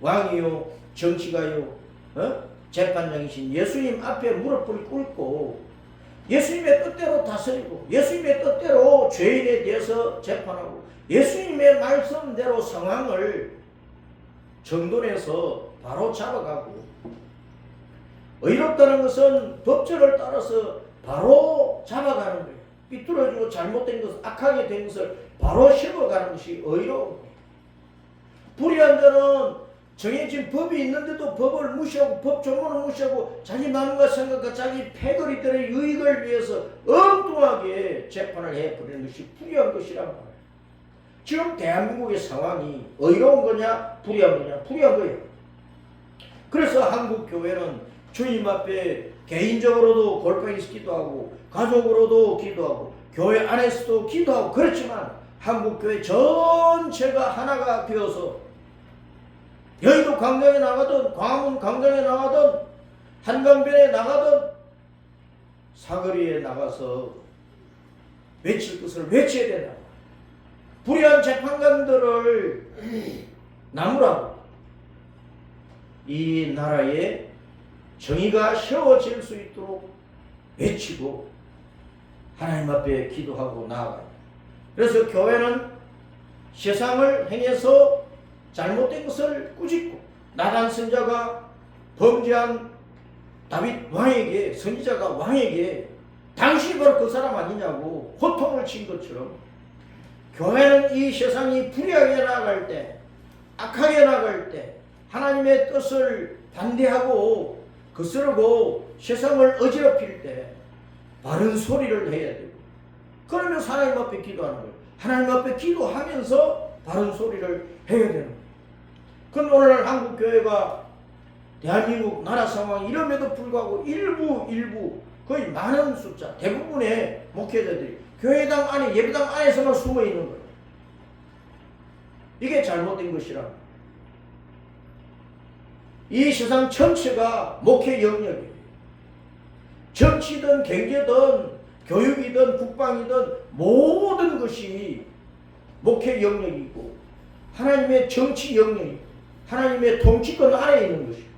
왕이요, 정치가요, 재판장이신 예수님 앞에 무릎을 꿇고 예수님의 뜻대로 다스리고 예수님의 뜻대로 죄인에 대해서 재판하고 예수님의 말씀대로 상황을 정돈해서 바로 잡아가고, 의롭다는 것은 법절을 따라서 바로 잡아가는 거예요. 삐뚤어지고 잘못된 것, 악하게 된 것을 바로 씹어가는 것이 의로운 거예요. 불의한 자는 정해진 법이 있는데도 법을 무시하고 법 조문을 무시하고 자기 마음과 생각과 자기 패거리들의 유익을 위해서 엉뚱하게 재판을 해버리는 것이 불의한 것이란 말이에요. 지금 대한민국의 상황이 의로운 거냐 불의한 거냐? 불의한 거예요. 그래서 한국 교회는 주님 앞에 개인적으로도 골방에서 기도하고 가족으로도 기도하고 교회 안에서도 기도하고 그렇지만 한국교회 전체가 하나가 되어서 여의도 광장에 나가든 광화문 광장에 나가든 한강변에 나가든 사거리에 나가서 외칠 것을 외쳐야 된다. 불의한 재판관들을 나무라고 이 나라에 정의가 세워질 수 있도록 외치고 하나님 앞에 기도하고 나아가요. 그래서 교회는 세상을 행해서 잘못된 것을 꾸짖고 나단 선자가 범죄한 다윗 왕에게 선지자가 왕에게 당신이 바로 그 사람 아니냐고 호통을 친 것처럼 교회는 이 세상이 불의하게 나아갈 때 악하게 나아갈 때 하나님의 뜻을 반대하고 거스르고 세상을 어지럽힐 때 바른 소리를 해야 되고 그러면서 하나님 앞에 기도하는 거예요. 하나님 앞에 기도하면서 바른 소리를 해야 되는 거예요. 그런데 오늘날 한국교회가 대한민국 나라 상황이 이럼에도 불구하고 일부 거의 많은 숫자 대부분의 목회자들이 교회당 안에 예배당 안에서만 숨어 있는 거예요. 이게 잘못된 것이라. 이 세상 전체가 목회 영역이에요. 정치든 경제든 교육이든 국방이든 모든 것이 목회 영역이고 하나님의 정치 영역이고 하나님의 통치권 안에 있는 것이고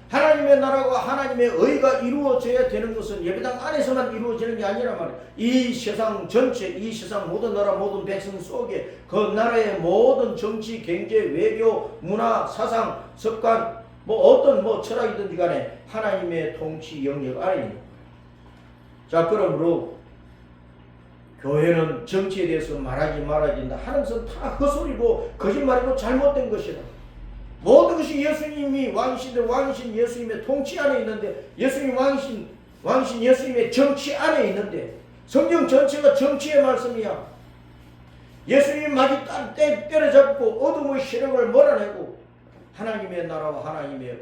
하나님의 나라가 하나님의 의가 이루어져야 되는 것은 예배당 안에서만 이루어지는 게 아니라 말이에요. 이 세상 전체, 이 세상 모든 나라, 모든 백성 속에 그 나라의 모든 정치, 경제, 외교, 문화, 사상, 습관, 어떤 철학이든지 간에 하나님의 통치 영역 안에 있는 거예요. 자, 그러므로 교회는 정치에 대해서 말하지 말아야 된다 하는 것은 다 헛소리고 거짓말이고 잘못된 것이다. 모든 것이 예수님이 왕이신 예수님의 통치 안에 있는데 예수님 왕이신 예수님의 정치 안에 있는데 성경 전체가 정치의 말씀이야. 예수님이 마귀 때려잡고 어둠의 세력을 몰아내고 하나님의 나라와 하나님의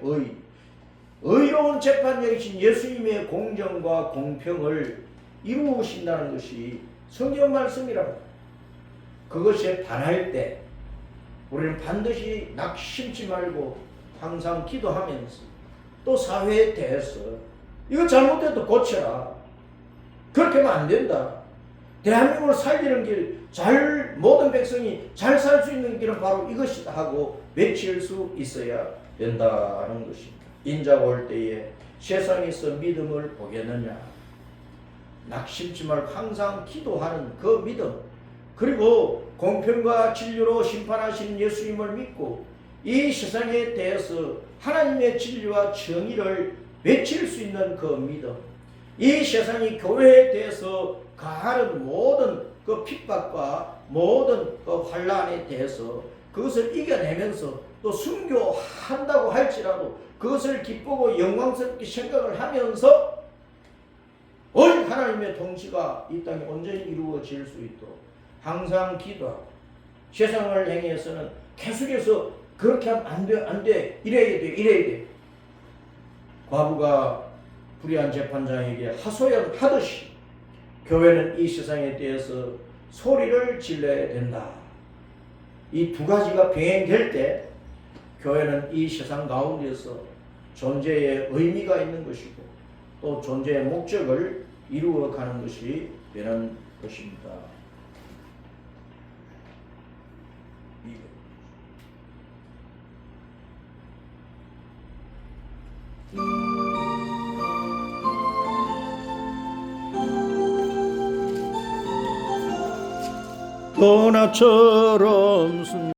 의로운 재판장이신 예수님의 공정과 공평을 이루신다는 것이 성경 말씀이라고. 그것에 반할 때 우리는 반드시 낙심치 말고 항상 기도하면서 또 사회에 대해서 이거 잘못해도 고쳐라. 그렇게 하면 안 된다. 대한민국을 살리는 길, 모든 백성이 잘 살 수 있는 길은 바로 이것이다 하고 외칠 수 있어야 된다는 것입니다. 인자가 올 때에 세상에서 믿음을 보겠느냐. 낙심치 말고 항상 기도하는 그 믿음, 그리고 공평과 진리로 심판하시는 예수님을 믿고 이 세상에 대해서 하나님의 진리와 정의를 외칠 수 있는 그 믿음, 이 세상이 교회에 대해서 가하는 모든 그 핍박과 모든 그 환란에 대해서 그것을 이겨내면서 또 순교한다고 할지라도 그것을 기쁘고 영광스럽게 생각을 하면서 오직 하나님의 통치가 이 땅에 온전히 이루어질 수 있도록 항상 기도하고 세상을 행해서는 계속해서 그렇게 하면 안 돼. 이래야 돼. 과부가 불의한 재판장에게 하소연하듯이 교회는 이 세상에 대해서 소리를 질러야 된다. 이 두 가지가 병행될 때 교회는 이 세상 가운데서 존재의 의미가 있는 것이고 또 존재의 목적을 이루어가는 것이 되는 것입니다. 도나처럼